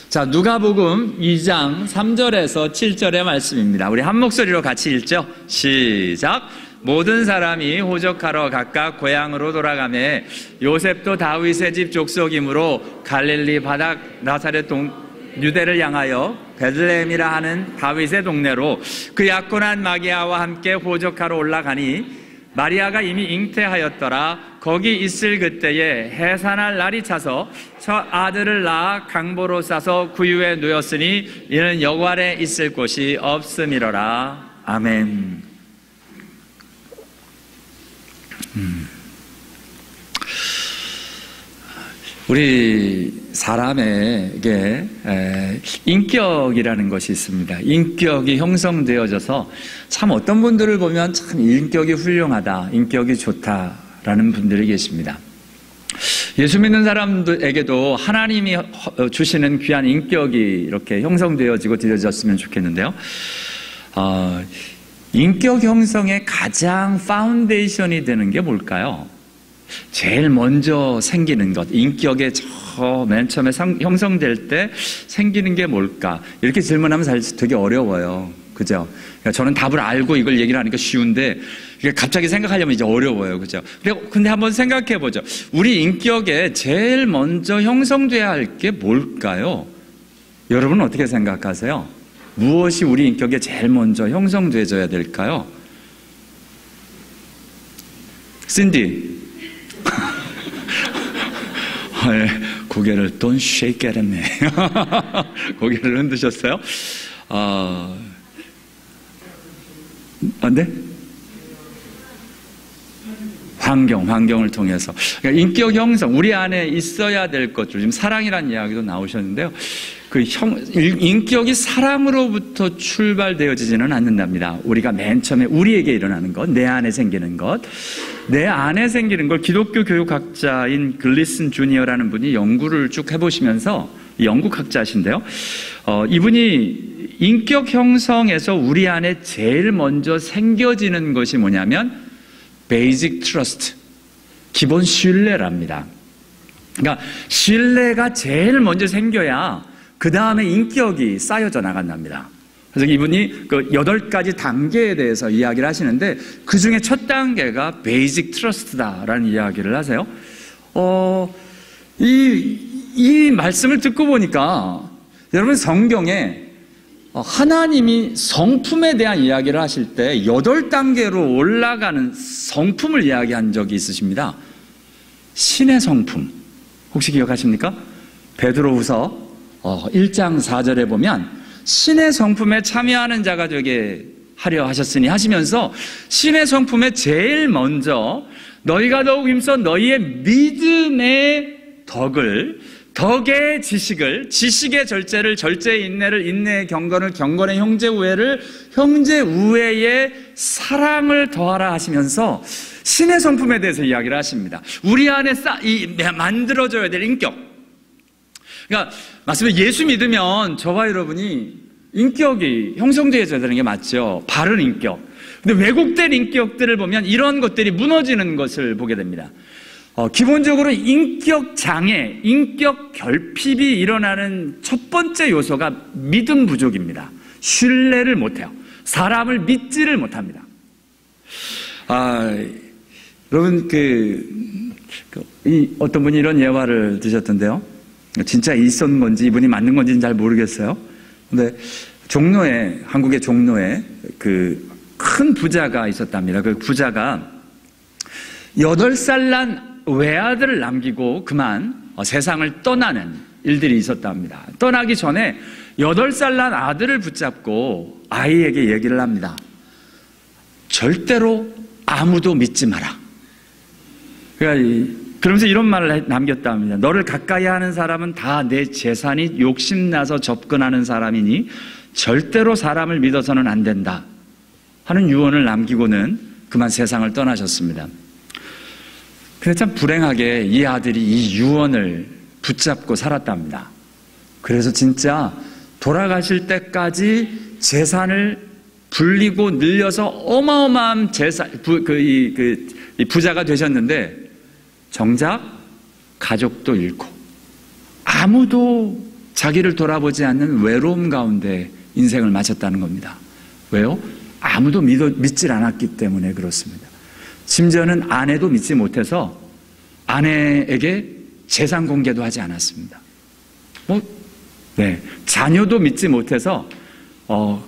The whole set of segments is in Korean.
자, 누가복음 2장 3절에서 7절의 말씀입니다. 우리 한 목소리로 같이 읽죠. 시작. 모든 사람이 호적하러 각각 고향으로 돌아가매 요셉도 다윗의 집 족속이므로 갈릴리 바닥 나사렛 유대를 향하여 베들레헴이라 하는 다윗의 동네로 그 약혼한 마리아와 함께 호적하러 올라가니 마리아가 이미 잉태하였더라. 거기 있을 그때에 해산할 날이 차서 첫 아들을 낳아 강보로 싸서 구유에 누였으니 이는 여관에 있을 곳이 없음이로라. 아멘. 우리 사람에게 인격이라는 것이 있습니다. 인격이 형성되어져서 참 어떤 분들을 보면 참 인격이 훌륭하다, 인격이 좋다라는 분들이 계십니다. 예수 믿는 사람들에게도 하나님이 주시는 귀한 인격이 이렇게 형성되어지고 드려졌으면 좋겠는데요. 인격 형성의 가장 파운데이션이 되는 게 뭘까요? 제일 먼저 생기는 것, 인격의 맨 처음에 형성될 때 생기는 게 뭘까? 이렇게 질문하면 사실 되게 어려워요. 그죠? 그러니까 저는 답을 알고 이걸 얘기를 하니까 쉬운데 갑자기 생각하려면 이제 어려워요. 그죠? 근데 한번 생각해 보죠. 우리 인격에 제일 먼저 형성돼야 할 게 뭘까요? 여러분은 어떻게 생각하세요? 무엇이 우리 인격에 제일 먼저 형성돼져야 될까요? 신디. 고개를 don't shake at me. 고개를 흔드셨어요? 네? 환경을 통해서. 그러니까 인격 형성, 우리 안에 있어야 될 것들, 지금 사랑이라는 이야기도 나오셨는데요. 인격이 사랑으로부터 출발되어지지는 않는답니다. 우리가 맨 처음에 우리에게 일어나는 것, 내 안에 생기는 것, 내 안에 생기는 걸 기독교 교육학자인 글리슨 주니어라는 분이 연구를 쭉 해보시면서, 영국학자신데요. 이분이 인격 형성에서 우리 안에 제일 먼저 생겨지는 것이 뭐냐면 베이직 트러스트, 기본 신뢰랍니다. 그러니까 신뢰가 제일 먼저 생겨야 그 다음에 인격이 쌓여져 나간답니다. 그래서 이분이 그 8가지 단계에 대해서 이야기를 하시는데 그 중에 첫 단계가 베이직 트러스트다라는 이야기를 하세요. 이 말씀을 듣고 보니까 여러분 성경에 하나님이 성품에 대한 이야기를 하실 때 8단계로 올라가는 성품을 이야기한 적이 있으십니다. 신의 성품 혹시 기억하십니까? 베드로후서 1장 4절에 보면 신의 성품에 참여하는 자가 되게 하려 하셨으니 하시면서 신의 성품에 제일 먼저 너희가 더욱 힘써 너희의 믿음의 덕의 지식을, 지식의 절제를, 절제의 인내를, 인내의 경건을, 경건의 형제 우애를, 형제 우애의 사랑을 더하라 하시면서 신의 성품에 대해서 이야기를 하십니다. 우리 안에 만들어져야 될 인격. 그러니까 말씀에 예수 믿으면 저와 여러분이 인격이 형성되어져야 되는 게 맞죠. 바른 인격. 근데 왜곡된 인격들을 보면 이런 것들이 무너지는 것을 보게 됩니다. 기본적으로 인격 장애, 인격 결핍이 일어나는 첫 번째 요소가 믿음 부족입니다. 신뢰를 못해요. 사람을 믿지를 못합니다. 여러분 어떤 분이 이런 예화를 드셨던데요. 진짜 있었는 건지 이분이 맞는 건지는 잘 모르겠어요. 근데 한국의 종로에 큰 부자가 있었답니다. 그 부자가 8살 난 외아들을 남기고 그만 세상을 떠나는 일들이 있었답니다. 떠나기 전에 8살 난 아들을 붙잡고 아이에게 얘기를 합니다. 절대로 아무도 믿지 마라. 그러면서 이런 말을 남겼답니다. 너를 가까이 하는 사람은 다 내 재산이 욕심나서 접근하는 사람이니 절대로 사람을 믿어서는 안 된다 하는 유언을 남기고는 그만 세상을 떠나셨습니다. 근데 참 불행하게 이 아들이 이 유언을 붙잡고 살았답니다. 그래서 진짜 돌아가실 때까지 재산을 불리고 늘려서 어마어마한 이 부자가 되셨는데 정작 가족도 잃고 아무도 자기를 돌아보지 않는 외로움 가운데 인생을 마쳤다는 겁니다. 왜요? 아무도 믿질 않았기 때문에 그렇습니다. 심지어는 아내도 믿지 못해서 아내에게 재산 공개도 하지 않았습니다. 자녀도 믿지 못해서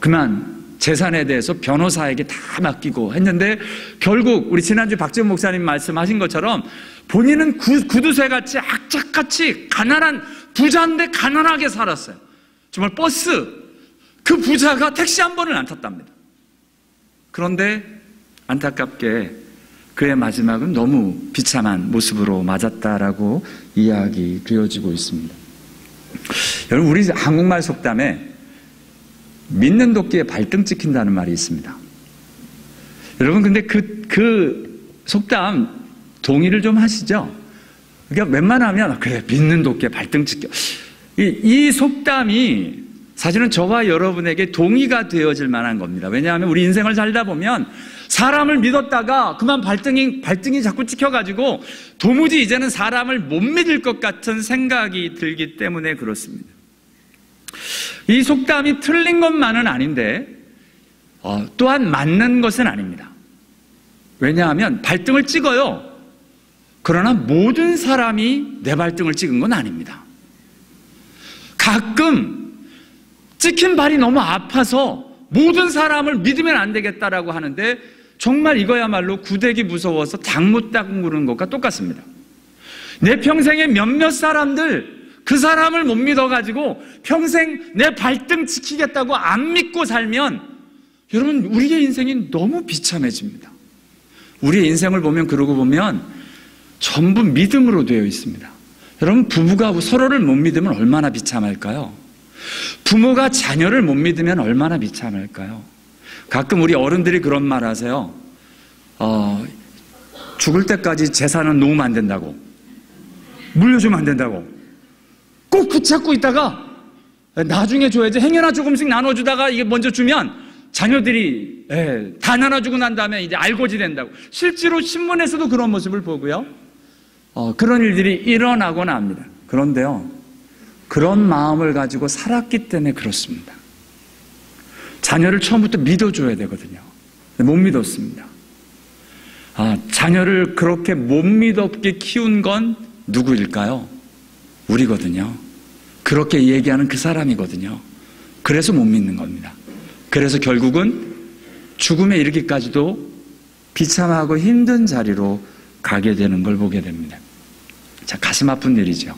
그만 재산에 대해서 변호사에게 다 맡기고 했는데, 결국 우리 지난주 박지원 목사님 말씀하신 것처럼 본인은 구두쇠같이 악착같이 가난한 부자인데 가난하게 살았어요. 정말 버스, 그 부자가 택시 한 번을 안 탔답니다. 그런데 안타깝게 그의 마지막은 너무 비참한 모습으로 맞았다라고 이야기 되어지고 있습니다. 여러분, 우리 한국말 속담에 믿는 도끼에 발등 찍힌다는 말이 있습니다. 여러분, 근데 그 속담 동의를 좀 하시죠? 그러니까 웬만하면 그래, 믿는 도끼에 발등 찍혀. 이 속담이 사실은 저와 여러분에게 동의가 되어질 만한 겁니다. 왜냐하면 우리 인생을 살다 보면 사람을 믿었다가 그만 발등이 자꾸 찍혀가지고 도무지 이제는 사람을 못 믿을 것 같은 생각이 들기 때문에 그렇습니다. 이 속담이 틀린 것만은 아닌데 또한 맞는 것은 아닙니다. 왜냐하면 발등을 찍어요. 그러나 모든 사람이 내 발등을 찍은 건 아닙니다. 가끔 찍힌 발이 너무 아파서 모든 사람을 믿으면 안 되겠다라고 하는데, 정말 이거야말로 구데기 무서워서 닭못 닦는 것과 똑같습니다. 내 평생에 몇몇 사람들, 그 사람을 못 믿어가지고 평생 내 발등 지키겠다고 안 믿고 살면 여러분, 우리의 인생이 너무 비참해집니다. 우리의 인생을 보면, 그러고 보면 전부 믿음으로 되어 있습니다. 여러분, 부부가 서로를 못 믿으면 얼마나 비참할까요? 부모가 자녀를 못 믿으면 얼마나 비참할까요? 가끔 우리 어른들이 그런 말 하세요. 죽을 때까지 재산은 놓으면 안 된다고, 물려주면 안 된다고 꼭 붙잡고 있다가 나중에 줘야지, 행여나 조금씩 나눠주다가 이게 먼저 주면 자녀들이 다 나눠주고 난 다음에 이제 알고지 된다고. 실제로 신문에서도 그런 모습을 보고요. 그런 일들이 일어나곤 합니다. 그런데요, 그런 마음을 가지고 살았기 때문에 그렇습니다. 자녀를 처음부터 믿어줘야 되거든요. 못 믿었습니다. 자녀를 그렇게 못 믿었게 키운 건 누구일까요? 우리거든요. 그렇게 얘기하는 그 사람이거든요. 그래서 못 믿는 겁니다. 그래서 결국은 죽음에 이르기까지도 비참하고 힘든 자리로 가게 되는 걸 보게 됩니다. 자, 가슴 아픈 일이죠.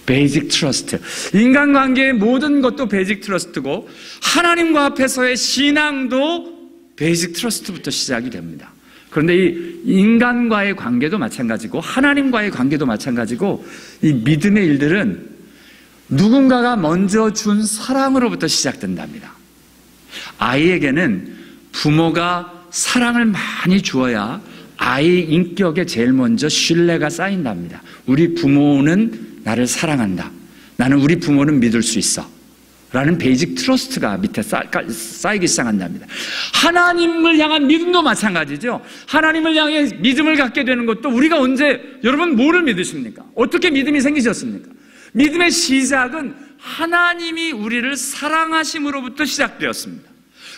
베이직 트러스트. 인간관계의 모든 것도 베이직 트러스트고, 하나님과 앞에서의 신앙도 베이직 트러스트부터 시작이 됩니다. 그런데 이 인간과의 관계도 마찬가지고 하나님과의 관계도 마찬가지고, 이 믿음의 일들은 누군가가 먼저 준 사랑으로부터 시작된답니다. 아이에게는 부모가 사랑을 많이 주어야 아이 인격에 제일 먼저 신뢰가 쌓인답니다. 우리 부모는 나를 사랑한다, 나는 우리 부모는 믿을 수 있어 라는 베이직 트러스트가 밑에 쌓이기 시작한답니다. 하나님을 향한 믿음도 마찬가지죠. 하나님을 향해 믿음을 갖게 되는 것도, 우리가 언제, 여러분 뭐를 믿으십니까? 어떻게 믿음이 생기셨습니까? 믿음의 시작은 하나님이 우리를 사랑하심으로부터 시작되었습니다.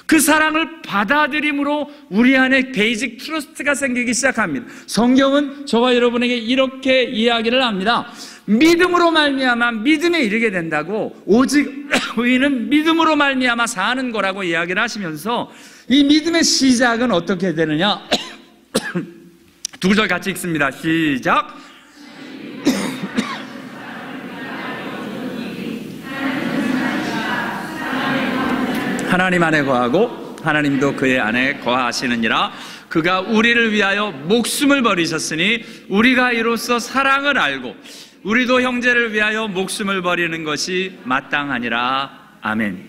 그 사랑을 받아들임으로 우리 안에 베이직 트러스트가 생기기 시작합니다. 성경은 저와 여러분에게 이렇게 이야기를 합니다. 믿음으로 말미암아 믿음에 이르게 된다고, 오직 의인은 믿음으로 말미암아 사는 거라고 이야기를 하시면서, 이 믿음의 시작은 어떻게 되느냐? 두 구절 같이 읽습니다. 시작. 하나님 안에 거하고 하나님도 그의 안에 거하시느니라. 그가 우리를 위하여 목숨을 버리셨으니 우리가 이로써 사랑을 알고 우리도 형제를 위하여 목숨을 버리는 것이 마땅하니라. 아멘.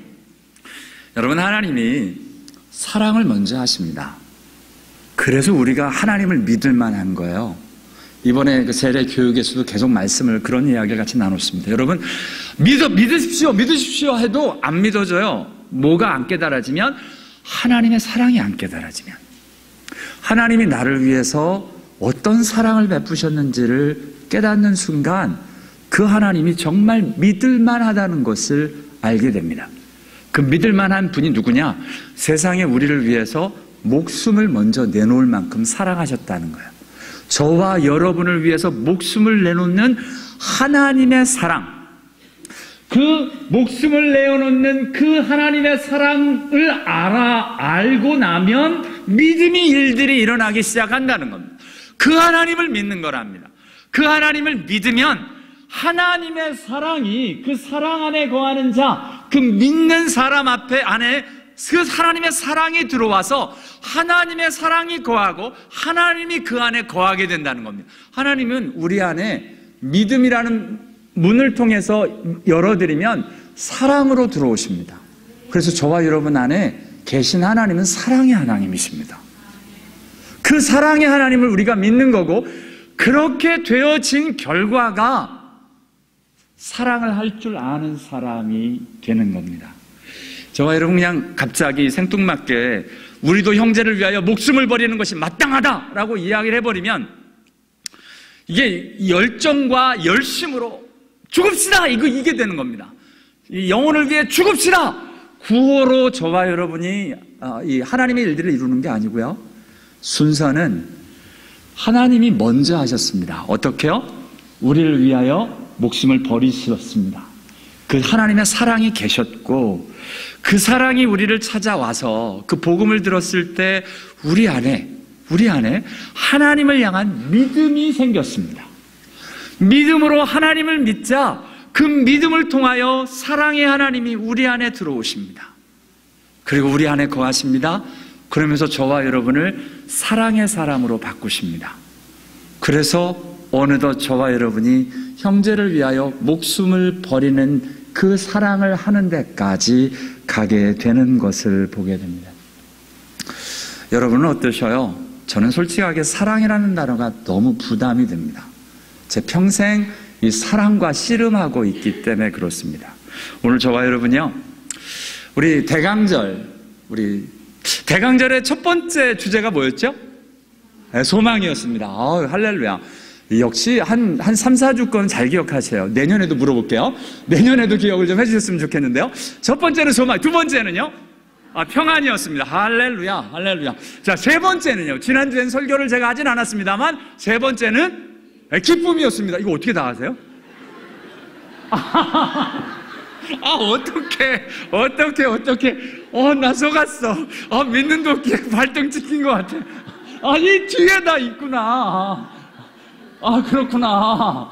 여러분, 하나님이 사랑을 먼저 하십니다. 그래서 우리가 하나님을 믿을 만한 거예요. 이번에 그 세례 교육에서도 계속 말씀을, 그런 이야기를 같이 나눴습니다. 여러분, 믿으십시오 해도 안 믿어져요. 뭐가 안 깨달아지면? 하나님의 사랑이 안 깨달아지면. 하나님이 나를 위해서 어떤 사랑을 베푸셨는지를 깨닫는 순간, 그 그 하나님이 정말 믿을만하다는 것을 알게 됩니다. 그 믿을만한 분이 누구냐? 세상에 우리를 위해서 목숨을 먼저 내놓을 만큼 사랑하셨다는 거예요. 저와 여러분을 위해서 목숨을 내놓는 하나님의 사랑, 그 목숨을 내어놓는 그 하나님의 사랑을 알고 나면 믿음의 일들이 일어나기 시작한다는 겁니다. 그 하나님을 믿는 거랍니다. 그 하나님을 믿으면 하나님의 사랑이 그 사랑 안에 거하는 자, 그 믿는 사람 안에 그 하나님의 사랑이 들어와서 하나님의 사랑이 거하고 하나님이 그 안에 거하게 된다는 겁니다. 하나님은 우리 안에 믿음이라는 문을 통해서 열어드리면 사랑으로 들어오십니다. 그래서 저와 여러분 안에 계신 하나님은 사랑의 하나님이십니다. 그 사랑의 하나님을 우리가 믿는 거고, 그렇게 되어진 결과가 사랑을 할 줄 아는 사람이 되는 겁니다. 저와 여러분 그냥 갑자기 생뚱맞게 우리도 형제를 위하여 목숨을 버리는 것이 마땅하다라고 이야기를 해버리면 이게 열정과 열심으로 죽읍시다! 이게 되는 겁니다. 이 영혼을 위해 죽읍시다! 구호로 저와 여러분이 이 하나님의 일들을 이루는 게 아니고요. 순서는 하나님이 먼저 하셨습니다. 어떻게요? 우리를 위하여 목숨을 버리셨습니다. 그 하나님의 사랑이 계셨고, 그 사랑이 우리를 찾아와서 그 복음을 들었을 때 우리 안에 하나님을 향한 믿음이 생겼습니다. 믿음으로 하나님을 믿자 그 믿음을 통하여 사랑의 하나님이 우리 안에 들어오십니다. 그리고 우리 안에 거하십니다. 그러면서 저와 여러분을 사랑의 사람으로 바꾸십니다. 그래서 어느덧 저와 여러분이 형제를 위하여 목숨을 버리는 그 사랑을 하는 데까지 가게 되는 것을 보게 됩니다. 여러분은 어떠셔요? 저는 솔직하게 사랑이라는 단어가 너무 부담이 됩니다. 제 평생 이 사랑과 씨름하고 있기 때문에 그렇습니다. 오늘 저와 여러분요, 우리 대강절의 첫 번째 주제가 뭐였죠? 소망이었습니다. 할렐루야. 역시 한 3, 4주권 잘 기억하세요. 내년에도 물어볼게요. 내년에도 기억을 좀 해주셨으면 좋겠는데요. 첫 번째는 소망, 두 번째는요? 평안이었습니다. 할렐루야, 할렐루야. 자, 세 번째는요. 지난주엔 설교를 제가 하진 않았습니다만, 세 번째는 기쁨이었습니다. 이거 어떻게 다 아세요? 어떡해. 나 속았어. 믿는 도끼에 발등 찍힌 것 같아. 이 뒤에 다 있구나. 그렇구나.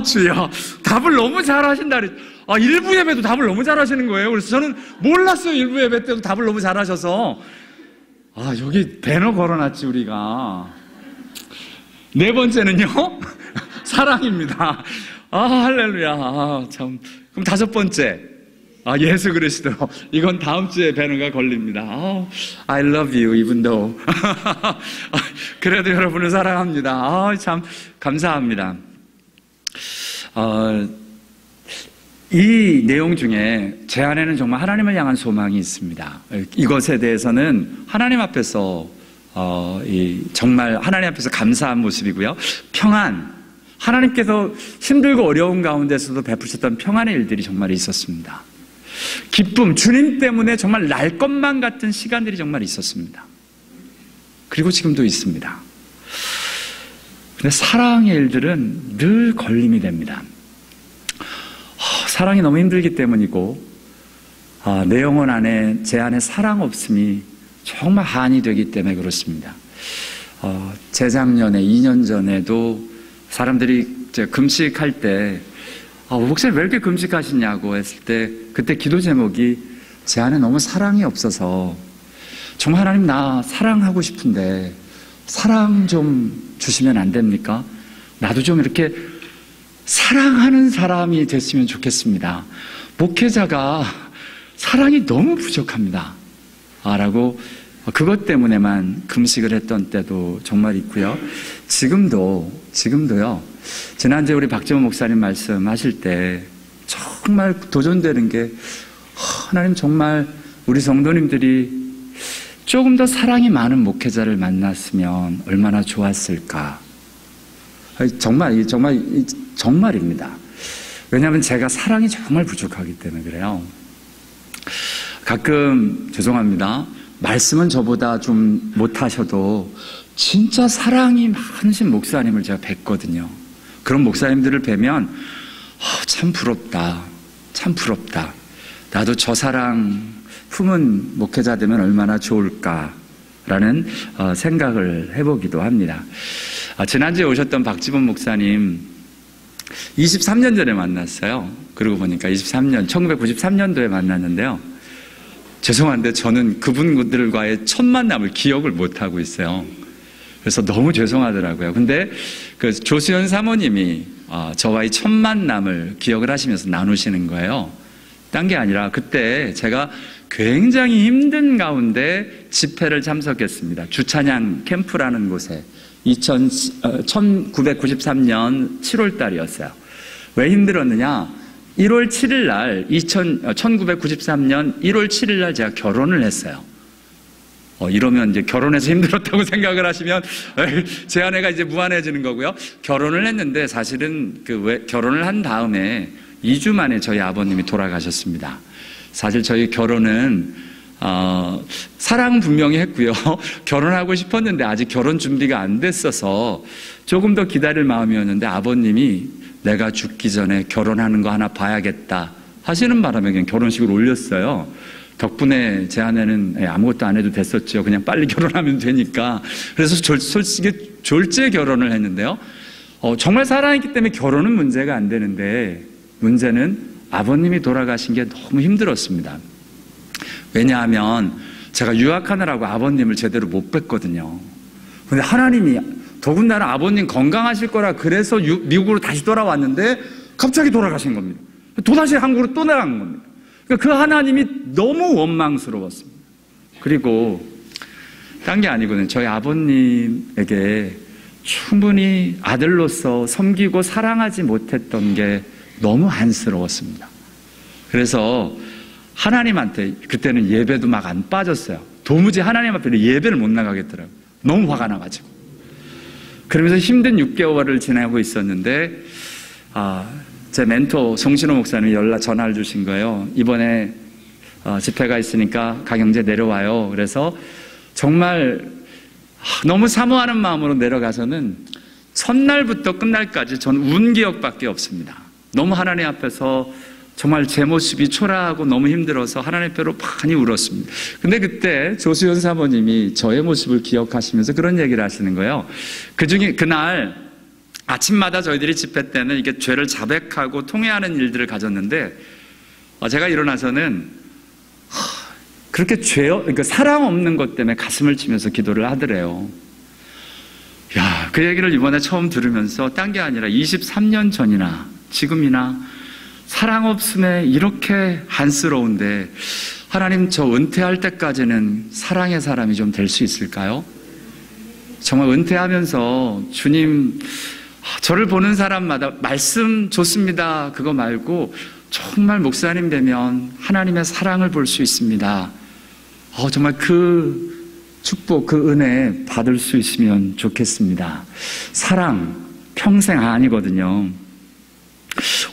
주여. 답을 너무 잘하신다. 1부 예배도 답을 너무 잘하시는 거예요. 그래서 저는 몰랐어요. 1부 예배 때도 답을 너무 잘하셔서. 여기 배너 걸어놨지, 우리가. 네 번째는요? 사랑입니다. 할렐루야. 참. 그럼 다섯 번째. 예수 그리스도. 이건 다음 주에 배너가 걸립니다. I love you, even though. 그래도 여러분을 사랑합니다. 참 감사합니다. 이 내용 중에 제 안에는 정말 하나님을 향한 소망이 있습니다. 이것에 대해서는 하나님 앞에서 정말 하나님 앞에서 감사한 모습이고요. 평안, 하나님께서 힘들고 어려운 가운데서도 베푸셨던 평안의 일들이 정말 있었습니다. 기쁨, 주님 때문에 정말 날 것만 같은 시간들이 정말 있었습니다. 그리고 지금도 있습니다. 근데 사랑의 일들은 늘 걸림이 됩니다. 사랑이 너무 힘들기 때문이고, 내 영혼 안에, 제 안에 사랑 없음이 정말 한이 되기 때문에 그렇습니다. 재작년에, 2년 전에도 사람들이 금식할 때, 목사님 왜 이렇게 금식하시냐고 했을 때, 그때 기도 제목이 제 안에 너무 사랑이 없어서, 정말 하나님 나 사랑하고 싶은데, 사랑 좀 주시면 안 됩니까? 나도 좀 이렇게 사랑하는 사람이 됐으면 좋겠습니다. 목회자가 사랑이 너무 부족합니다. 라고 그것 때문에만 금식을 했던 때도 정말 있고요. 지금도요. 지난주에 우리 박재원 목사님 말씀하실 때 정말 도전되는 게, 하나님 정말 우리 성도님들이 조금 더 사랑이 많은 목회자를 만났으면 얼마나 좋았을까. 정말입니다. 왜냐하면 제가 사랑이 정말 부족하기 때문에 그래요. 가끔 죄송합니다. 말씀은 저보다 좀 못하셔도 진짜 사랑이 많으신 목사님을 제가 뵀거든요. 그런 목사님들을 뵈면 참 부럽다. 참 부럽다. 나도 저 사랑 품은 목회자 되면 얼마나 좋을까라는 생각을 해보기도 합니다. 지난주에 오셨던 박지범 목사님 23년 전에 만났어요. 그러고 보니까 1993년도에 만났는데요. 죄송한데 저는 그분들과의 첫 만남을 기억을 못하고 있어요. 그래서 너무 죄송하더라고요. 근데 그 조수연 사모님이 저와의 첫 만남을 기억을 하시면서 나누시는 거예요. 딴 게 아니라 그때 제가 굉장히 힘든 가운데 집회를 참석했습니다. 주찬양 캠프라는 곳에 1993년 7월 달이었어요. 왜 힘들었느냐? 1월 7일 날 1993년 1월 7일 날 제가 결혼을 했어요. 이러면 이제 결혼해서 힘들었다고 생각을 하시면 제 아내가 이제 무안해지는 거고요. 결혼을 했는데 사실은 결혼을 한 다음에 2주 만에 저희 아버님이 돌아가셨습니다. 사실 저희 결혼은 사랑은 분명히 했고요. 결혼하고 싶었는데 아직 결혼 준비가 안 됐어서 조금 더 기다릴 마음이었는데 아버님이 내가 죽기 전에 결혼하는 거 하나 봐야겠다 하시는 바람에 그냥 결혼식을 올렸어요. 덕분에 제 아내는 아무것도 안 해도 됐었죠. 그냥 빨리 결혼하면 되니까. 그래서 솔직히 졸제 결혼을 했는데요. 정말 사랑했기 때문에 결혼은 문제가 안 되는데 문제는 아버님이 돌아가신 게 너무 힘들었습니다. 왜냐하면 제가 유학하느라고 아버님을 제대로 못 뵀거든요. 근데 하나님이 더군다나 아버님 건강하실 거라 그래서 미국으로 다시 돌아왔는데 갑자기 돌아가신 겁니다. 또다시 한국으로 또 나간 겁니다. 그러니까 그 하나님이 너무 원망스러웠습니다. 그리고 딴 게 아니거든요. 저희 아버님에게 충분히 아들로서 섬기고 사랑하지 못했던 게 너무 안쓰러웠습니다. 그래서 하나님한테 그때는 예배도 막 안 빠졌어요. 도무지 하나님 앞에 예배를 못 나가겠더라고요. 너무 화가 나가지고. 그러면서 힘든 6개월을 지내고 있었는데 제 멘토 송신호 목사님이 전화를 주신 거예요. 이번에 집회가 있으니까 강영재 내려와요. 그래서 정말 너무 사모하는 마음으로 내려가서는 첫날부터 끝날까지 전 운 기억밖에 없습니다. 너무 하나님 앞에서 정말 제 모습이 초라하고 너무 힘들어서 하나님 앞으로 많이 울었습니다. 근데 그때 조수연 사모님이 저의 모습을 기억하시면서 그런 얘기를 하시는 거예요. 그날 아침마다 저희들이 집회 때는 이게 죄를 자백하고 통회하는 일들을 가졌는데 제가 일어나서는 그렇게 그러니까 사랑 없는 것 때문에 가슴을 치면서 기도를 하더래요. 야, 그 얘기를 이번에 처음 들으면서 딴 게 아니라 23년 전이나 지금이나 사랑 없음에 이렇게 안쓰러운데 하나님 저 은퇴할 때까지는 사랑의 사람이 좀 될 수 있을까요? 정말 은퇴하면서 주님 저를 보는 사람마다 말씀 좋습니다 그거 말고 정말 목사님 되면 하나님의 사랑을 볼 수 있습니다. 정말 그 축복 그 은혜 받을 수 있으면 좋겠습니다. 사랑 평생 아니거든요.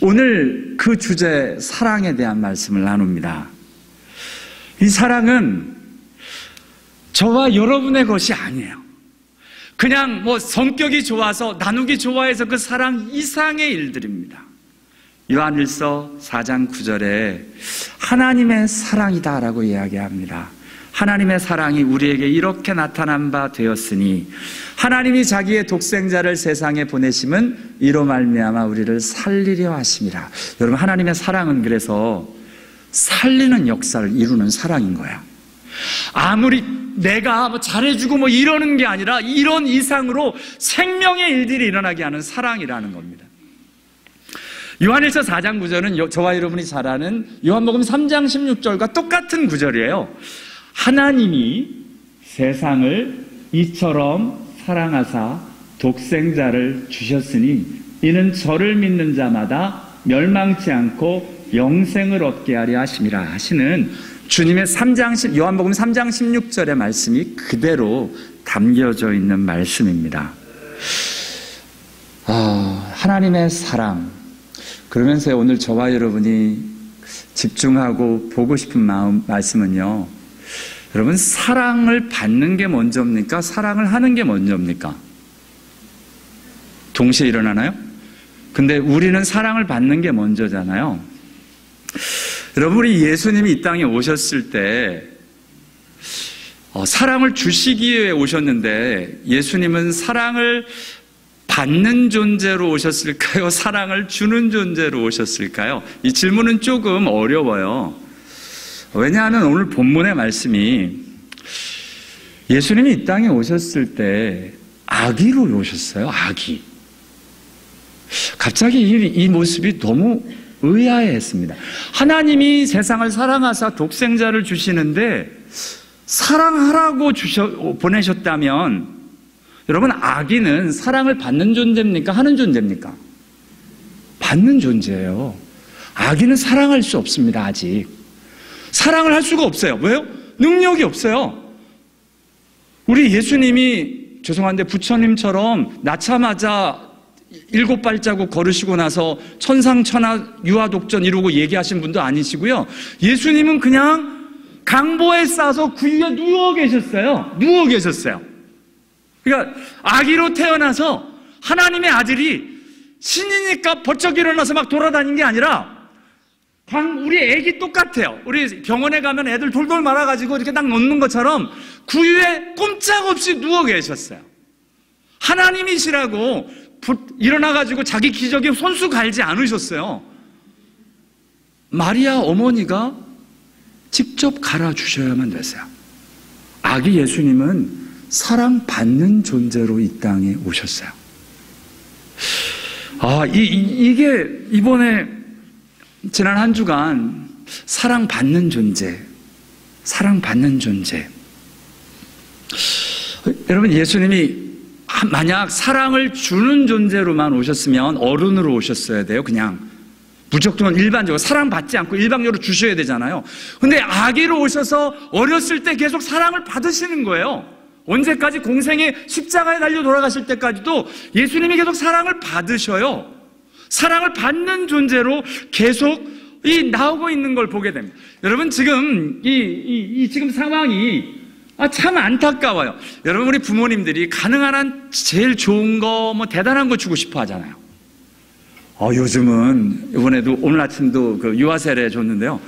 오늘 그 주제 사랑에 대한 말씀을 나눕니다. 이 사랑은 저와 여러분의 것이 아니에요. 그냥 성격이 좋아서 나누기 좋아해서 그 사랑 이상의 일들입니다. 요한일서 4장 9절에 하나님의 사랑이다라고 이야기합니다. 하나님의 사랑이 우리에게 이렇게 나타난 바 되었으니 하나님이 자기의 독생자를 세상에 보내심은 이로 말미암아 우리를 살리려 하심이라. 여러분 하나님의 사랑은 그래서 살리는 역사를 이루는 사랑인 거야. 아무리 내가 잘해주고 이러는 게 아니라 이런 이상으로 생명의 일들이 일어나게 하는 사랑이라는 겁니다. 요한일서 4장 9절은 저와 여러분이 잘 아는 요한복음 3장 16절과 똑같은 구절이에요. 하나님이 세상을 이처럼 사랑하사 독생자를 주셨으니 이는 저를 믿는 자마다 멸망치 않고 영생을 얻게 하려 하심이라 하시는 주님의 요한복음 3장 16절의 말씀이 그대로 담겨져 있는 말씀입니다. 하나님의 사랑. 그러면서 오늘 저와 여러분이 집중하고 보고 싶은 말씀은요. 여러분, 사랑을 받는 게 먼저입니까? 사랑을 하는 게 먼저입니까? 동시에 일어나나요? 근데 우리는 사랑을 받는 게 먼저잖아요. 여러분, 우리 예수님이 이 땅에 오셨을 때 사랑을 주시기 위해 오셨는데 예수님은 사랑을 받는 존재로 오셨을까요? 사랑을 주는 존재로 오셨을까요? 이 질문은 조금 어려워요. 왜냐하면 오늘 본문의 말씀이 예수님이 이 땅에 오셨을 때 아기로 오셨어요. 아기. 갑자기 이 모습이 너무 의아해했습니다. 하나님이 세상을 사랑하사 독생자를 주시는데 사랑하라고 보내셨다면 여러분, 아기는 사랑을 받는 존재입니까? 하는 존재입니까? 받는 존재예요. 아기는 사랑할 수 없습니다. 아직 사랑을 할 수가 없어요. 왜요? 능력이 없어요. 우리 예수님이 죄송한데 부처님처럼 낳자마자 7발자국 걸으시고 나서 천상천하 유아독전 이루고 얘기하신 분도 아니시고요. 예수님은 그냥 강보에 싸서 굴려 누워 계셨어요. 누워 계셨어요. 그러니까 아기로 태어나서 하나님의 아들이 신이니까 벌쩍 일어나서 막 돌아다닌 게 아니라 우리 애기 똑같아요. 우리 병원에 가면 애들 돌돌 말아가지고 이렇게 딱 놓는 것처럼 구유에 꼼짝없이 누워 계셨어요. 하나님이시라고 일어나가지고 자기 기저귀에 손수 갈지 않으셨어요. 마리아 어머니가 직접 갈아주셔야만 됐어요. 아기 예수님은 사랑받는 존재로 이 땅에 오셨어요. 이게 이번에 지난 한 주간 사랑받는 존재, 사랑받는 존재. 여러분, 예수님이 만약 사랑을 주는 존재로만 오셨으면 어른으로 오셨어야 돼요. 그냥 무조건 일반적으로 사랑받지 않고 일방적으로 주셔야 되잖아요. 근데 아기로 오셔서 어렸을 때 계속 사랑을 받으시는 거예요. 언제까지? 공생의 십자가에 달려 돌아가실 때까지도 예수님이 계속 사랑을 받으셔요. 사랑을 받는 존재로 계속 나오고 있는 걸 보게 됩니다. 여러분, 지금 지금 상황이 참 안타까워요. 여러분, 우리 부모님들이 가능한 한 제일 좋은 거, 대단한 거 주고 싶어 하잖아요. 요즘은 이번에도 오늘 아침도 그 유아 세례 줬는데요.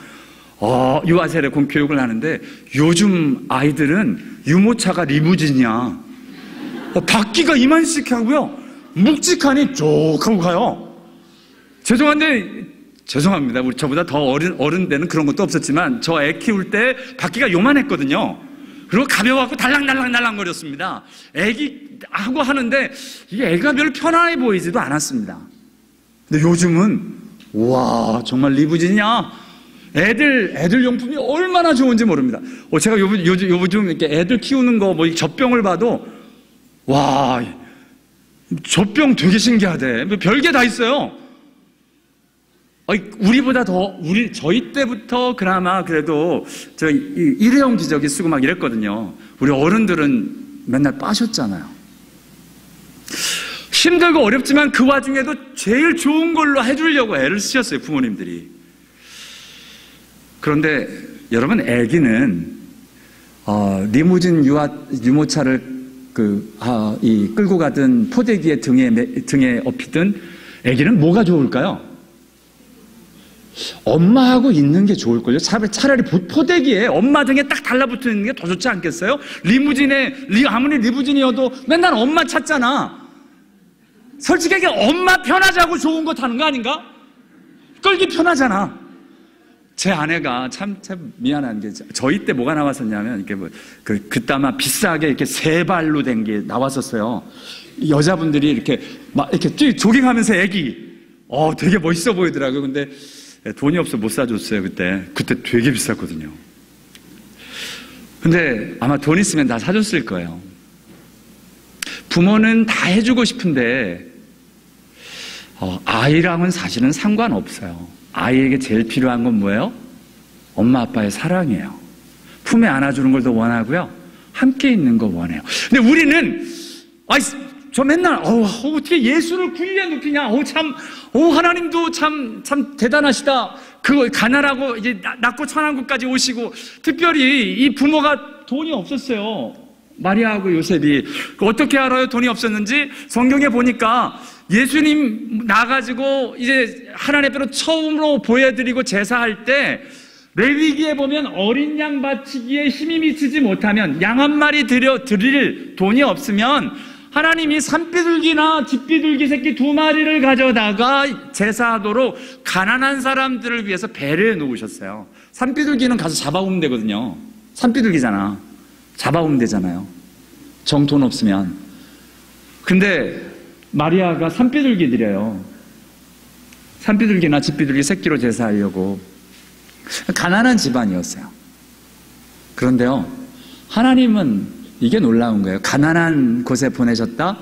유아 세례 공교육을 하는데 요즘 아이들은 유모차가 리무진이야. 바퀴가 이만씩 하고요. 묵직하니 쭉 하고 가요. 죄송합니다. 우리 저보다 더 어른 때는 그런 것도 없었지만 저 애 키울 때 바퀴가 요만했거든요. 그리고 가벼워갖고 달랑달랑 거렸습니다. 애기 하고 하는데 이게 애가 별로 편안해 보이지도 않았습니다. 근데 요즘은 와, 정말 리무진이야. 애들 용품이 얼마나 좋은지 모릅니다. 제가 요즘 이렇게 애들 키우는 거 젖병을 봐도 와, 젖병 되게 신기하대. 별게 다 있어요. 우리보다 저희 때부터 그나마 그래도 일회용 기저귀 쓰고 막 이랬거든요. 우리 어른들은 맨날 빠셨잖아요. 힘들고 어렵지만 그 와중에도 제일 좋은 걸로 해주려고 애를 쓰셨어요, 부모님들이. 그런데 여러분, 애기는 리무진 유모차를 끌고 가든 포대기에 등에 업히든 애기는 뭐가 좋을까요? 엄마하고 있는 게 좋을걸요. 차라리 포대기에 엄마 등에 딱 달라붙어 있는 게 더 좋지 않겠어요? 아무리 리무진이어도 맨날 엄마 찾잖아. 솔직히 엄마 편하자고 좋은 거 타는 거 아닌가? 끌기 편하잖아. 제 아내가 참 미안한 게, 저희 때 뭐가 나왔었냐면, 이렇게 그따마 비싸게 이렇게 세 발로 된 게 나왔었어요. 여자분들이 이렇게 조깅하면서 애기, 되게 멋있어 보이더라고요. 근데 돈이 없어 못 사줬어요, 그때 되게 비쌌거든요. 근데 아마 돈 있으면 다 사줬을 거예요. 부모는 다 해주고 싶은데, 아이랑은 사실은 상관없어요. 아이에게 제일 필요한 건 뭐예요? 엄마 아빠의 사랑이에요. 품에 안아주는 걸 더 원하고요. 함께 있는 거 원해요. 근데 우리는 저 맨날 어떻게 예수를 구유에 눕히냐, 하나님도 참 대단하시다. 그 가난하고 이제 낮고 천한국까지 오시고, 특별히 이 부모가 돈이 없었어요. 마리아하고 요셉이. 어떻게 알아요? 돈이 없었는지? 성경에 보니까 예수님 나가지고 이제 하나님 앞으로 처음으로 보여드리고 제사할 때 레위기에 보면 어린 양 바치기에 힘이 미치지 못하면, 양 한 마리 드릴 돈이 없으면 하나님이 산비둘기나 집비둘기 새끼 2마리를 가져다가 제사하도록 가난한 사람들을 위해서 배려해 놓으셨어요. 산비둘기는 가서 잡아오면 되거든요. 산비둘기잖아. 잡아오면 되잖아요. 정 돈 없으면. 근데 마리아가 산비둘기 드려요. 산비둘기나 집비둘기 새끼로 제사하려고. 가난한 집안이었어요. 그런데요, 하나님은 이게 놀라운 거예요. 가난한 곳에 보내셨다?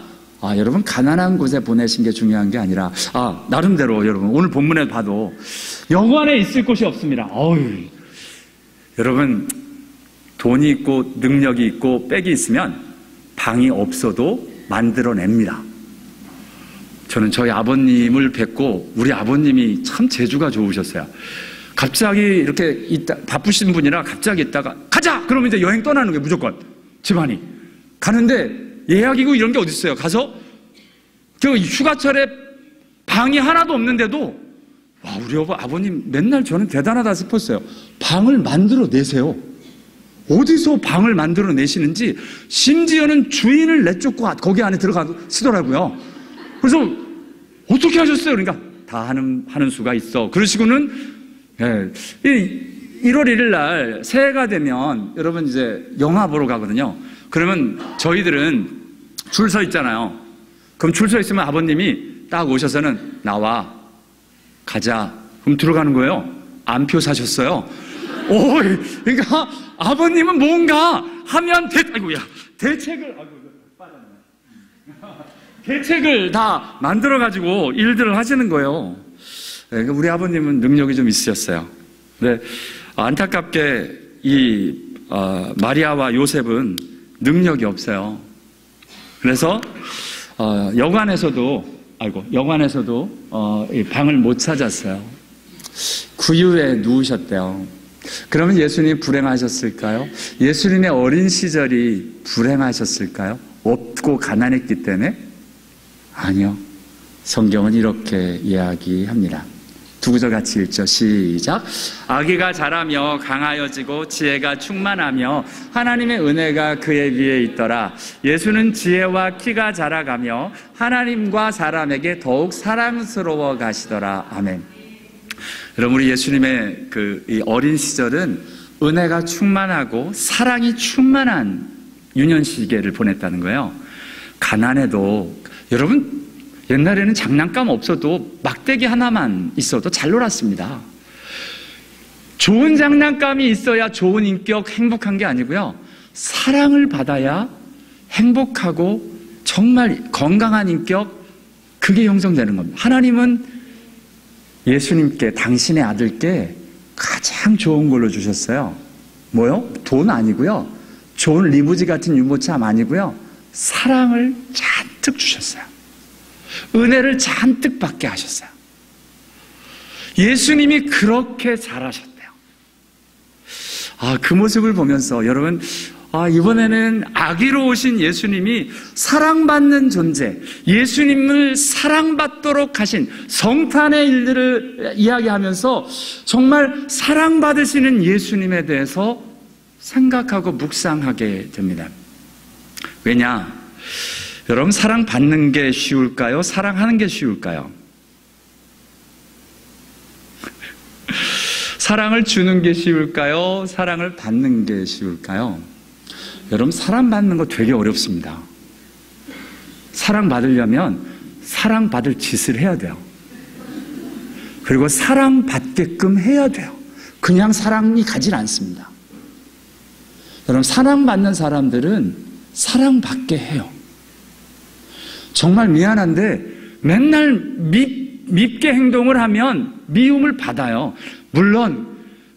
여러분, 가난한 곳에 보내신 게 중요한 게 아니라, 나름대로 여러분, 오늘 본문에 봐도 영안에 있을 곳이 없습니다. 여러분, 돈이 있고 능력이 있고 백이 있으면 방이 없어도 만들어냅니다. 저는 저희 아버님을 뵙고, 우리 아버님이 참 재주가 좋으셨어요. 갑자기 이렇게 바쁘신 분이라 갑자기 있다가 가자! 그러면 이제 여행 떠나는 거예요. 무조건 집안이 가는데, 예약이고 이런 게 어디 있어요. 가서 그 휴가철에 방이 하나도 없는데도 우리 아버님 맨날 저는 대단하다 싶었어요. 방을 만들어 내세요. 어디서 방을 만들어 내시는지, 심지어는 주인을 내쫓고 거기 안에 들어가시더라고요. 그래서 어떻게 하셨어요? 그러니까 다 하는 수가 있어. 그러시고는 1월 1일 날 새해가 되면 여러분 이제 영화 보러 가거든요. 그러면 저희들은 줄 서 있잖아요. 그럼 줄 서 있으면 아버님이 딱 오셔서는 나와, 가자. 그럼 들어가는 거예요. 안표 사셨어요. 그러니까 아버님은 뭔가 하면 대책을 다 만들어가지고 일들을 하시는 거예요. 우리 아버님은 능력이 좀 있으셨어요. 근데 안타깝게 이 마리아와 요셉은 능력이 없어요. 그래서 여관에서도 이 방을 못 찾았어요. 구유에 누우셨대요. 그러면 예수님이 불행하셨을까요? 예수님의 어린 시절이 불행하셨을까요? 없고 가난했기 때문에? 아니요. 성경은 이렇게 이야기합니다. 두 구절 같이 읽죠. 시작. 아기가 자라며 강하여지고 지혜가 충만하며 하나님의 은혜가 그의 위에 있더라. 예수는 지혜와 키가 자라가며 하나님과 사람에게 더욱 사랑스러워 가시더라. 아멘. 여러분, 우리 예수님의 이 어린 시절은 은혜가 충만하고 사랑이 충만한 유년 시기를 보냈다는 거예요. 가난해도, 여러분, 옛날에는 장난감 없어도 막대기 하나만 있어도 잘 놀았습니다. 좋은 장난감이 있어야 좋은 인격, 행복한 게 아니고요. 사랑을 받아야 행복하고 정말 건강한 인격, 그게 형성되는 겁니다. 하나님은 예수님께, 당신의 아들께 가장 좋은 걸로 주셨어요. 뭐요? 돈 아니고요. 좋은 리무지 같은 유모차 아니고요. 사랑을 잔뜩 주셨어요. 은혜를 잔뜩 받게 하셨어요. 예수님이 그렇게 잘하셨대요. 그 모습을 보면서 여러분, 이번에는 아기로 오신 예수님이 사랑받는 존재, 예수님을 사랑받도록 하신 성탄의 일들을 이야기하면서 정말 사랑받으시는 예수님에 대해서 생각하고 묵상하게 됩니다. 왜냐? 여러분, 사랑받는 게 쉬울까요? 사랑하는 게 쉬울까요? 사랑을 주는 게 쉬울까요? 사랑을 받는 게 쉬울까요? 여러분, 사랑받는 거 되게 어렵습니다. 사랑받으려면 사랑받을 짓을 해야 돼요. 그리고 사랑받게끔 해야 돼요. 그냥 사랑이 가질 않습니다. 여러분, 사랑받는 사람들은 사랑받게 해요. 정말 미안한데 맨날 밉게 행동을 하면 미움을 받아요. 물론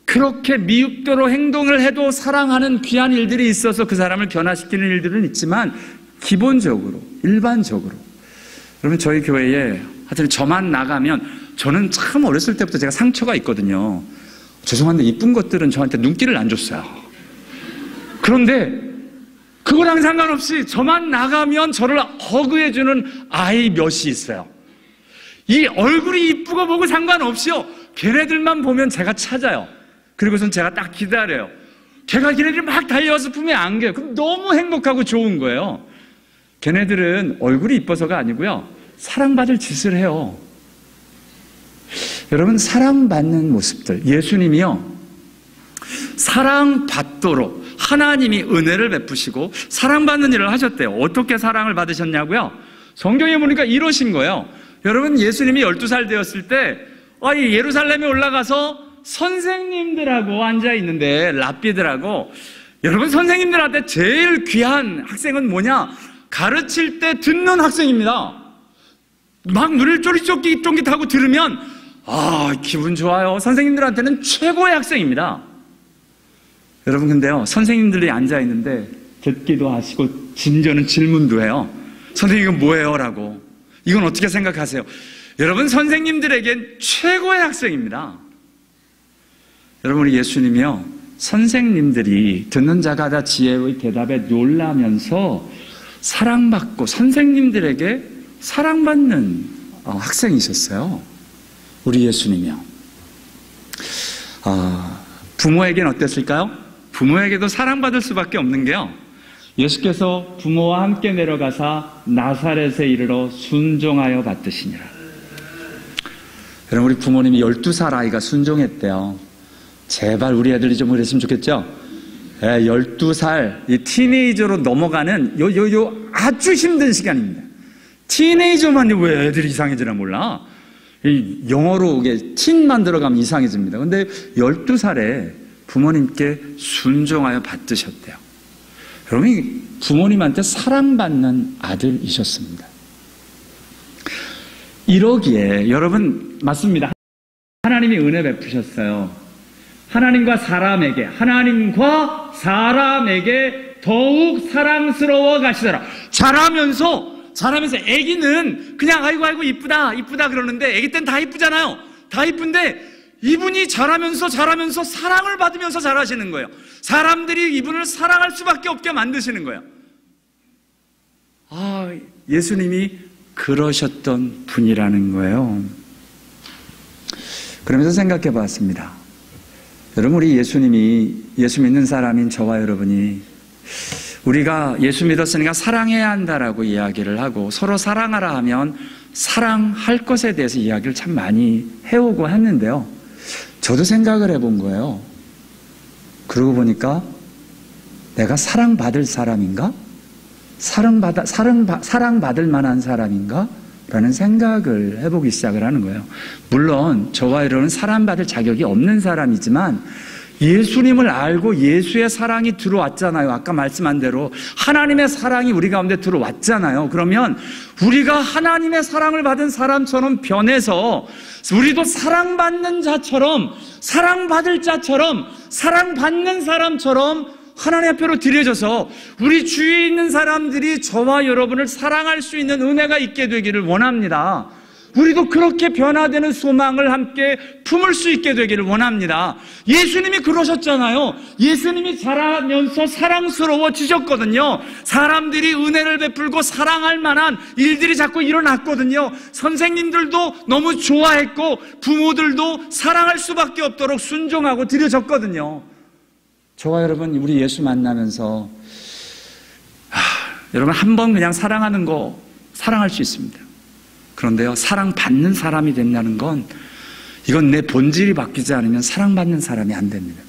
그렇게 미흡도록 행동을 해도 사랑하는 귀한 일들이 있어서 그 사람을 변화시키는 일들은 있지만, 기본적으로, 일반적으로. 여러분, 저희 교회에 하여튼 저만 나가면 저는 참 어렸을 때부터 제가 상처가 있거든요. 죄송한데 이쁜 것들은 저한테 눈길을 안 줬어요. 그런데 그거랑 상관없이 저만 나가면 저를 허그해주는 아이 몇이 있어요. 이 얼굴이 이쁘고 뭐고 상관없이요. 걔네들만 보면 제가 찾아요. 그리고선 제가 딱 기다려요. 걔네들이 막 달려와서 품에 안겨요. 그럼 너무 행복하고 좋은 거예요. 걔네들은 얼굴이 이뻐서가 아니고요. 사랑받을 짓을 해요. 여러분, 사랑받는 모습들. 예수님이요, 사랑받도록 하나님이 은혜를 베푸시고 사랑받는 일을 하셨대요. 어떻게 사랑을 받으셨냐고요? 성경에 보니까 이러신 거예요. 여러분, 예수님이 12살 되었을 때 예루살렘에 올라가서 선생님들하고 앉아있는데, 랍비들하고, 여러분, 선생님들한테 제일 귀한 학생은 뭐냐? 가르칠 때 듣는 학생입니다. 막 눈을 쫄깃쫄깃하고 들으면 기분 좋아요. 선생님들한테는 최고의 학생입니다. 여러분, 근데요, 선생님들이 앉아있는데 듣기도 하시고 심지어는 질문도 해요. 선생님, 이건 뭐예요? 라고. 이건 어떻게 생각하세요? 여러분, 선생님들에겐 최고의 학생입니다. 여러분, 우리 예수님이요, 선생님들이 듣는 자가 다 지혜의 대답에 놀라면서 사랑받고 선생님들에게 사랑받는 학생이셨어요. 우리 예수님이요. 부모에겐 어땠을까요? 부모에게도 사랑받을 수밖에 없는 게요, 예수께서 부모와 함께 내려가사 나사렛에 이르러 순종하여 받드시니라. 여러분, 우리 부모님이 12살 아이가 순종했대요. 제발 우리 애들이 좀 그랬으면 좋겠죠? 12살, 이 티네이저로 넘어가는 아주 힘든 시간입니다. 티네이저만 왜 애들이 이상해지나 몰라. 영어로 이게 틴만 들어가면 이상해집니다. 근데 12살에 부모님께 순종하여 받드셨대요. 여러분, 부모님한테 사랑받는 아들이셨습니다. 이러기에 여러분, 맞습니다. 하나님이 은혜 베푸셨어요. 하나님과 사람에게 더욱 사랑스러워 가시더라. 자라면서 애기는 그냥 아이고 이쁘다 그러는데, 애기 때는 다 이쁘잖아요. 다 이쁜데 이분이 자라면서 사랑을 받으면서 자라시는 거예요. 사람들이 이분을 사랑할 수밖에 없게 만드시는 거예요. 예수님이 그러셨던 분이라는 거예요. 그러면서 생각해 봤습니다. 여러분, 우리 예수 믿는 사람인 저와 여러분이, 우리가 예수 믿었으니까 사랑해야 한다라고 이야기를 하고, 서로 사랑하라 하면 사랑할 것에 대해서 이야기를 참 많이 해오고 했는데요, 저도 생각을 해본 거예요. 그러고 보니까 내가 사랑받을 사람인가? 사랑받을 만한 사람인가? 라는 생각을 해보기 시작을 하는 거예요. 물론 저와 여러분은 사랑받을 자격이 없는 사람이지만 예수님을 알고 예수의 사랑이 들어왔잖아요. 아까 말씀한 대로 하나님의 사랑이 우리 가운데 들어왔잖아요. 그러면 우리가 하나님의 사랑을 받은 사람처럼 변해서 우리도 사랑받는 자처럼, 사랑받을 자처럼, 사랑받는 사람처럼 하나님 앞으로 드려져서 우리 주위에 있는 사람들이 저와 여러분을 사랑할 수 있는 은혜가 있게 되기를 원합니다. 우리도 그렇게 변화되는 소망을 함께 품을 수 있게 되기를 원합니다. 예수님이 그러셨잖아요. 예수님이 자라면서 사랑스러워지셨거든요. 사람들이 은혜를 베풀고 사랑할 만한 일들이 자꾸 일어났거든요. 선생님들도 너무 좋아했고 부모들도 사랑할 수밖에 없도록 순종하고 드려졌거든요. 저와 여러분, 우리 예수 만나면서 여러분, 한 번 그냥 사랑하는 거 사랑할 수 있습니다. 그런데요, 사랑받는 사람이 된다는 건, 이건 내 본질이 바뀌지 않으면 사랑받는 사람이 안 됩니다.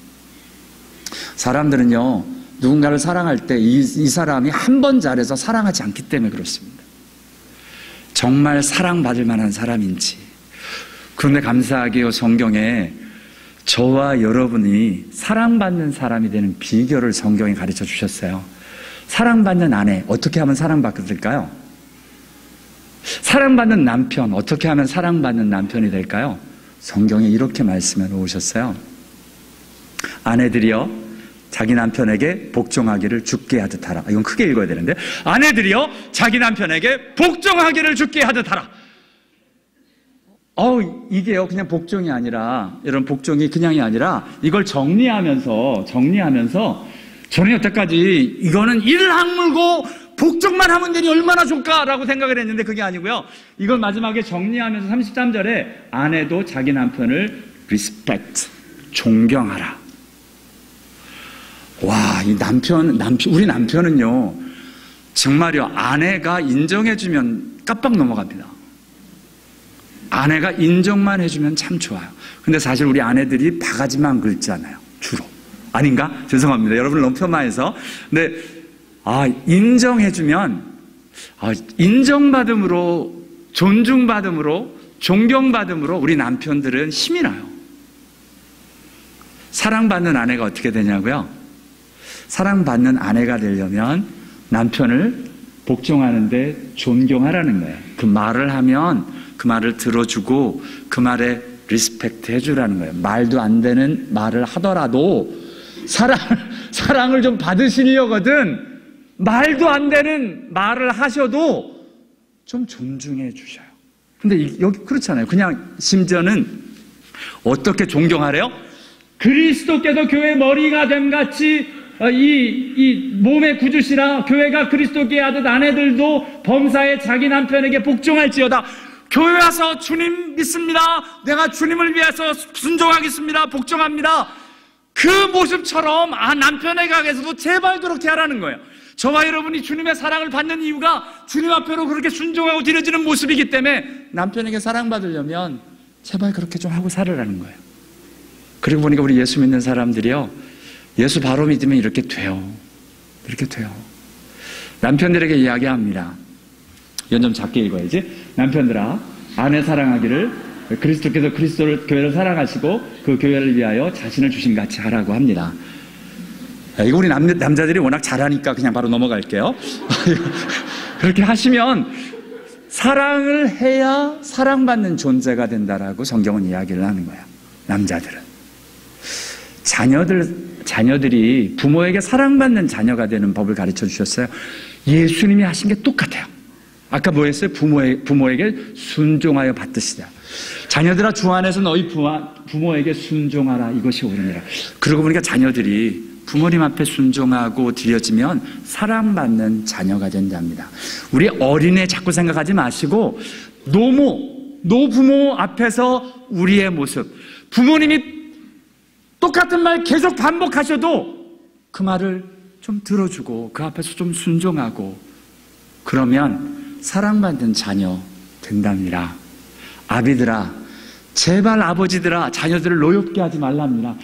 사람들은요, 누군가를 사랑할 때 이 사람이 한 번 잘해서 사랑하지 않기 때문에 그렇습니다. 정말 사랑받을 만한 사람인지. 그런데 감사하게요, 성경에 저와 여러분이 사랑받는 사람이 되는 비결을 성경에 가르쳐 주셨어요. 사랑받는 아내, 어떻게 하면 사랑받을까요? 사랑받는 남편, 어떻게 하면 사랑받는 남편이 될까요? 성경에 이렇게 말씀해 놓으셨어요. 아내들이요, 자기 남편에게 복종하기를 주께 하듯 하라. 이건 크게 읽어야 되는데, 아내들이여 자기 남편에게 복종하기를 주께 하듯 하라. 이게요 그냥 복종이 아니라, 여러분 복종이 그냥이 아니라 이걸 정리하면서 저는 여태까지 이거는 이를 악물고 복종만 하면 되니 얼마나 좋을까라고 생각을 했는데 그게 아니고요. 이걸 마지막에 정리하면서 33절에 아내도 자기 남편을 respect, 존경하라. 와, 이 우리 남편은요, 정말요, 아내가 인정해주면 깜빡 넘어갑니다. 아내가 인정만 해주면 참 좋아요. 근데 사실 우리 아내들이 바가지만 긁잖아요, 주로. 아닌가? 죄송합니다. 여러분을 너무 폄하해서. 근데, 인정해주면, 인정받음으로, 존중받음으로, 존경받음으로 우리 남편들은 힘이 나요. 사랑받는 아내가 어떻게 되냐고요? 사랑받는 아내가 되려면 남편을 복종하는데 존경하라는 거예요. 그 말을 하면 그 말을 들어주고 그 말에 리스펙트 해주라는 거예요. 말도 안 되는 말을 하더라도 사랑을 좀 받으시려거든 말도 안 되는 말을 하셔도 좀 존중해 주셔요. 근데 여기 그렇잖아요. 그냥 심지어는 어떻게 존경하래요? 그리스도께서 교회 머리가 됨 같이 이 몸의 구주시라 교회가 그리스도께 하듯 아내들도 범사에 자기 남편에게 복종할지어다. 교회 와서 주님 믿습니다. 내가 주님을 위해서 순종하겠습니다. 복종합니다. 그 모습처럼 남편에게 가게서도 제발 그렇게 하라는 거예요. 저와 여러분이 주님의 사랑을 받는 이유가 주님 앞에로 그렇게 순종하고 드려지는 모습이기 때문에 남편에게 사랑받으려면 제발 그렇게 좀 하고 살으라는 거예요. 그리고 보니까 우리 예수 믿는 사람들이요, 예수 바로 믿으면 이렇게 돼요. 이렇게 돼요. 남편들에게 이야기합니다. 이건 좀 작게 읽어야지. 남편들아, 아내 사랑하기를 그리스도께서 교회를 사랑하시고 그 교회를 위하여 자신을 주신 같이 하라고 합니다. 이거 우리 남자들이 워낙 잘하니까 그냥 바로 넘어갈게요. 그렇게 하시면 사랑을 해야 사랑받는 존재가 된다라고 성경은 이야기를 하는 거예요. 남자들은. 자녀들이 부모에게 사랑받는 자녀가 되는 법을 가르쳐 주셨어요. 예수님이 하신 게 똑같아요. 아까 뭐 했어요? 부모에게 순종하여 받듯이다. 자녀들아, 주 안에서 너희 부모에게 순종하라. 이것이 옳으니라. 그러고 보니까 자녀들이 부모님 앞에 순종하고 드려지면 사랑받는 자녀가 된답니다. 우리 어린애 자꾸 생각하지 마시고 노부모 앞에서 우리의 모습, 부모님이 똑같은 말 계속 반복하셔도 그 말을 좀 들어주고 그 앞에서 좀 순종하고 그러면 사랑받는 자녀 된답니다. 아비들아, 제발 아버지들아, 자녀들을 노엽게 하지 말랍니다.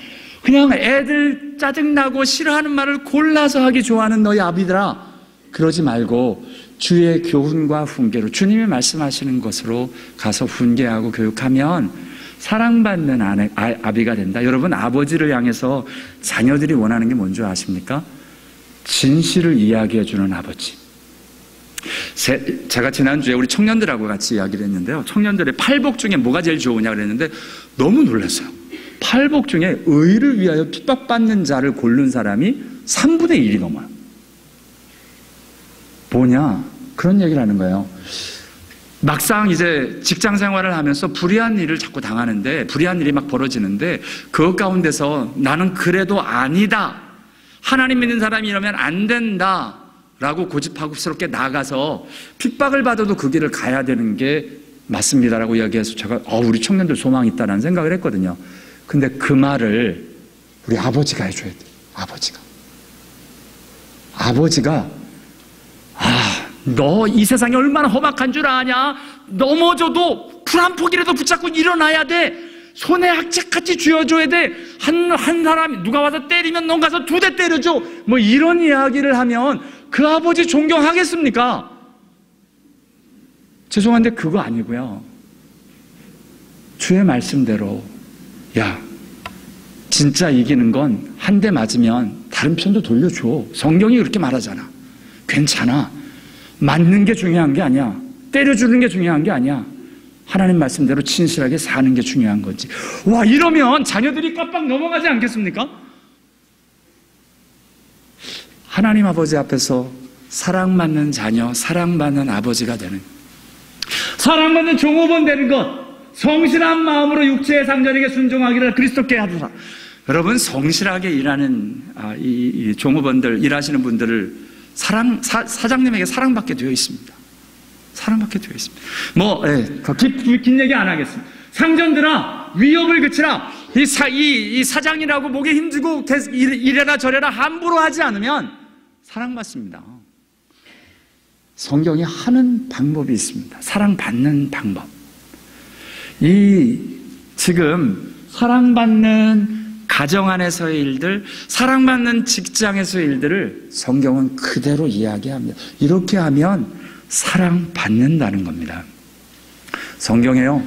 그냥 애들 짜증나고 싫어하는 말을 골라서 하기 좋아하는 너희 아비들아, 그러지 말고 주의 교훈과 훈계로 주님이 말씀하시는 것으로 가서 훈계하고 교육하면 사랑받는 아비가 된다. 여러분, 아버지를 향해서 자녀들이 원하는 게 뭔지 아십니까? 진실을 이야기해주는 아버지. 제가 지난주에 우리 청년들하고 같이 이야기를 했는데요, 청년들의 팔복 중에 뭐가 제일 좋으냐 그랬는데 너무 놀랐어요. 팔복 중에 의를 위하여 핍박받는 자를 고른 사람이 3분의 1이 넘어요. 뭐냐? 그런 얘기를 하는 거예요. 막상 이제 직장 생활을 하면서 불의한 일을 자꾸 당하는데, 불의한 일이 막 벌어지는데 그 가운데서 나는 그래도 아니다, 하나님 믿는 사람이 이러면 안 된다 라고 고집하고스럽게 나가서 핍박을 받아도 그 길을 가야 되는 게 맞습니다라고 이야기해서 제가 우리 청년들 소망이 있다라는 생각을 했거든요. 근데 그 말을 우리 아버지가 해줘야 돼요. 아버지가 너 이 세상이 얼마나 험악한 줄 아냐? 넘어져도 풀 한 포기라도 붙잡고 일어나야 돼. 손에 학책같이 쥐어줘야 돼. 한 사람이 누가 와서 때리면 넌 가서 2대 때려줘. 뭐 이런 이야기를 하면 그 아버지 존경하겠습니까? 죄송한데 그거 아니고요. 주의 말씀대로, 야, 진짜 이기는 건 한 대 맞으면 다른 편도 돌려줘. 성경이 그렇게 말하잖아. 괜찮아. 맞는 게 중요한 게 아니야. 때려주는 게 중요한 게 아니야. 하나님 말씀대로 진실하게 사는 게 중요한 거지. 와, 이러면 자녀들이 깜빡 넘어가지 않겠습니까? 하나님 아버지 앞에서 사랑받는 자녀, 사랑받는 아버지가 되는, 사랑받는 종업원 되는 것, 성실한 마음으로 육체의 상전에게 순종하기를 그리스도께 하소서. 여러분, 성실하게 일하는 이 종업원들, 일하시는 분들을 사장님에게 사랑받게 되어 있습니다. 사랑받게 되어 있습니다. 더 긴 얘기 안 하겠습니다. 상전들아, 위협을 그치라. 이 사장이라고 목에 힘주고 이래라 저래라 함부로 하지 않으면 사랑받습니다. 성경이 하는 방법이 있습니다. 사랑받는 방법. 지금 사랑받는 가정 안에서의 일들, 사랑받는 직장에서의 일들을 성경은 그대로 이야기합니다. 이렇게 하면 사랑받는다는 겁니다. 성경에요,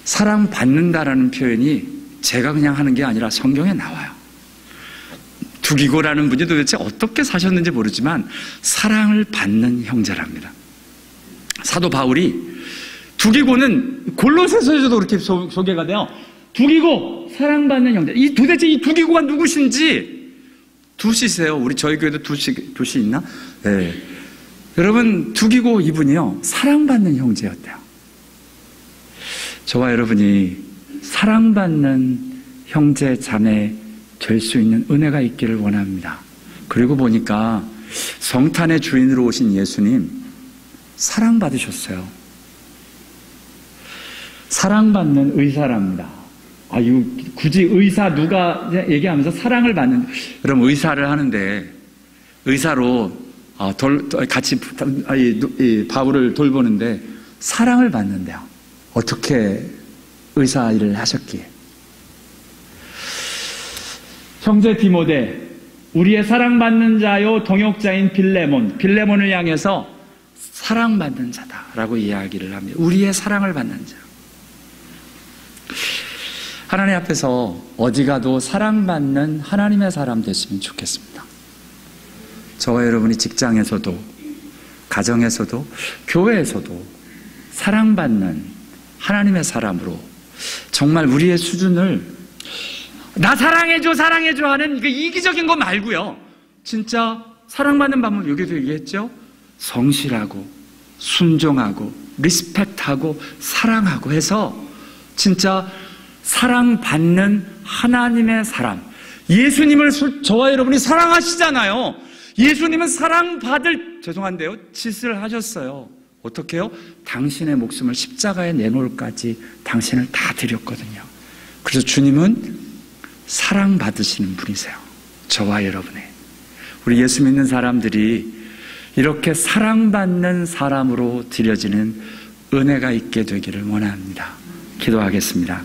사랑받는다라는 표현이 제가 그냥 하는 게 아니라 성경에 나와요. 두기고라는 분이 도대체 어떻게 사셨는지 모르지만 사랑을 받는 형제랍니다. 사도 바울이 두기고는 골로새서에서도 그렇게 소개가 돼요. 두기고, 사랑받는 형제. 도대체 이 두기고가 누구신지 두시세요. 저희 교회도 두시 있나? 네. 여러분, 두기고 이분이요, 사랑받는 형제였대요. 저와 여러분이 사랑받는 형제, 자매 될 수 있는 은혜가 있기를 원합니다. 그리고 보니까 성탄의 주인으로 오신 예수님 사랑받으셨어요. 사랑받는 의사랍니다. 굳이 의사 누가 얘기하면서 사랑을 받는, 여러분, 의사를 하는데 의사로 같이 바울을 돌보는데 사랑을 받는데요. 어떻게 의사 일을 하셨기에? 형제 디모데, 우리의 사랑받는 자요 동역자인 빌레몬을 향해서 사랑받는 자다라고 이야기를 합니다. 우리의 사랑을 받는 자. 하나님 앞에서 어디 가도 사랑받는 하나님의 사람 됐으면 좋겠습니다. 저와 여러분이 직장에서도, 가정에서도, 교회에서도 사랑받는 하나님의 사람으로 정말 우리의 수준을, 나 사랑해줘 하는 그 이기적인 거 말고요, 진짜 사랑받는 방법, 여기도 얘기했죠. 성실하고 순종하고 리스펙트하고 사랑하고 해서 진짜 사랑받는 하나님의 사람. 예수님을 저와 여러분이 사랑하시잖아요. 예수님은 사랑받을, 죄송한데요, 짓을 하셨어요. 어떻게 해요? 당신의 목숨을 십자가에 내놓을까지 당신을 다 드렸거든요. 그래서 주님은 사랑받으시는 분이세요. 저와 여러분의, 우리 예수 믿는 사람들이 이렇게 사랑받는 사람으로 드려지는 은혜가 있게 되기를 원합니다. 기도하겠습니다.